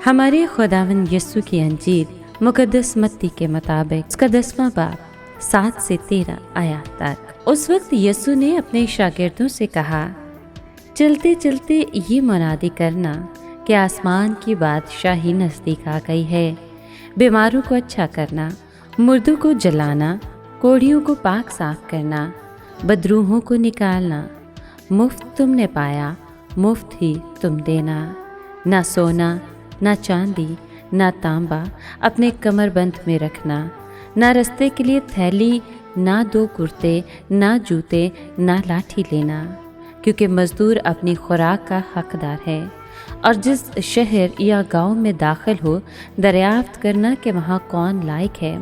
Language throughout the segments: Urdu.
ہمارے خداوند یسوع کی انجیل مقدس متی کے مطابق اس کا 10واں باب 7 سے 13 آیات تک۔ اس وقت یسوع نے اپنے شاگردوں سے کہا، چلتے چلتے یہ منادی کرنا کہ آسمان کی بادشاہی نزدیک آ گئی ہے۔ بیماروں کو اچھا کرنا، مردوں کو جلانا، کوڑھیوں کو پاک صاف کرنا، بدروحوں کو نکالنا۔ مفت تم نے پایا، مفت ہی تم دینا۔ نہ سونا، نہ چاندی، نہ تانبا اپنے کمر بند میں رکھنا، نہ رستے کے لیے تھیلی، نہ 2 کرتے، نہ جوتے، نہ لاٹھی لینا، کیونکہ مزدور اپنی خوراک کا حقدار ہے۔ اور جس شہر یا گاؤں میں داخل ہو، دریافت کرنا کہ وہاں کون لائق ہے،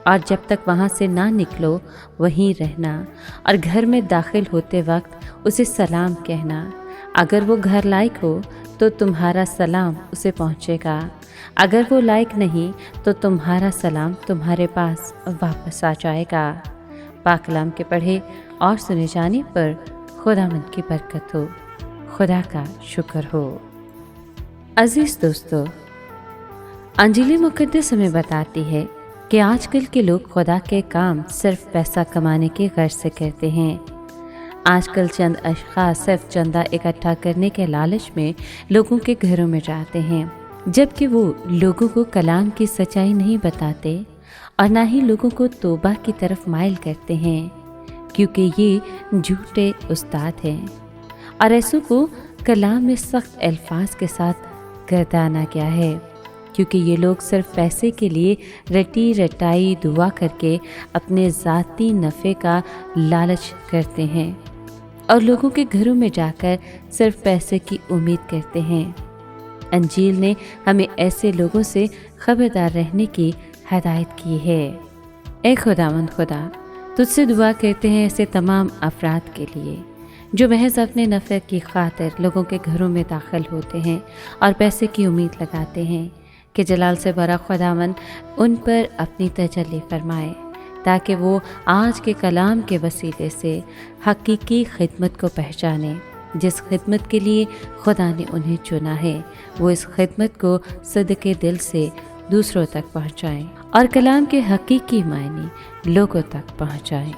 اور جب تک وہاں سے نہ نکلو وہیں رہنا، اور گھر میں داخل ہوتے وقت اسے سلام کہنا۔ اگر وہ گھر لائق ہو تو تمہارا سلام اسے پہنچے گا، اگر وہ لائق نہیں تو تمہارا سلام تمہارے پاس واپس آ جائے گا۔ پاک کلام کے پڑھے اور سنے جانے پر خداوند کی برکت ہو، خدا کا شکر ہو۔ عزیز دوستو، انجیل مقدس ہمیں بتاتی ہے کہ آج کل کے لوگ خدا کے کام صرف پیسہ کمانے کے غرض سے کرتے ہیں۔ آج کل چند اشخاص صرف چندہ اکٹھا کرنے کے لالچ میں لوگوں کے گھروں میں جاتے ہیں، جبکہ وہ لوگوں کو کلام کی سچائی نہیں بتاتے اور نہ ہی لوگوں کو توبہ کی طرف مائل کرتے ہیں، کیونکہ یہ جھوٹے استاد ہیں اور ایسوں کو کلام میں سخت الفاظ کے ساتھ گردانا گیا ہے، کیونکہ یہ لوگ صرف پیسے کے لیے رٹی رٹائی دعا کر کے اپنے ذاتی نفع کا لالچ کرتے ہیں اور لوگوں کے گھروں میں جا کر صرف پیسے کی امید کرتے ہیں۔ انجیل نے ہمیں ایسے لوگوں سے خبردار رہنے کی ہدایت کی ہے۔ اے خداوند خدا، تجھ سے دعا کرتے ہیں ایسے تمام افراد کے لیے جو محض اپنے نفع کی خاطر لوگوں کے گھروں میں داخل ہوتے ہیں اور پیسے کی امید لگاتے ہیں، کہ جلال سے بھرا خداوند ان پر اپنی تجلی فرمائے، تاکہ وہ آج کے کلام کے وسیلے سے حقیقی خدمت کو پہچانے۔ جس خدمت کے لیے خدا نے انہیں چنا ہے، وہ اس خدمت کو صدقے دل سے دوسروں تک پہنچائیں اور کلام کے حقیقی معنی لوگوں تک پہنچائیں۔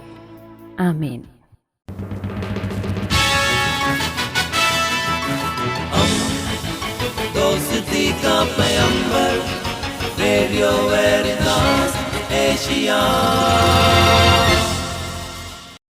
آمین۔ دوستی کا پیغمبر، ریڈیو ویریتاس ایشیا۔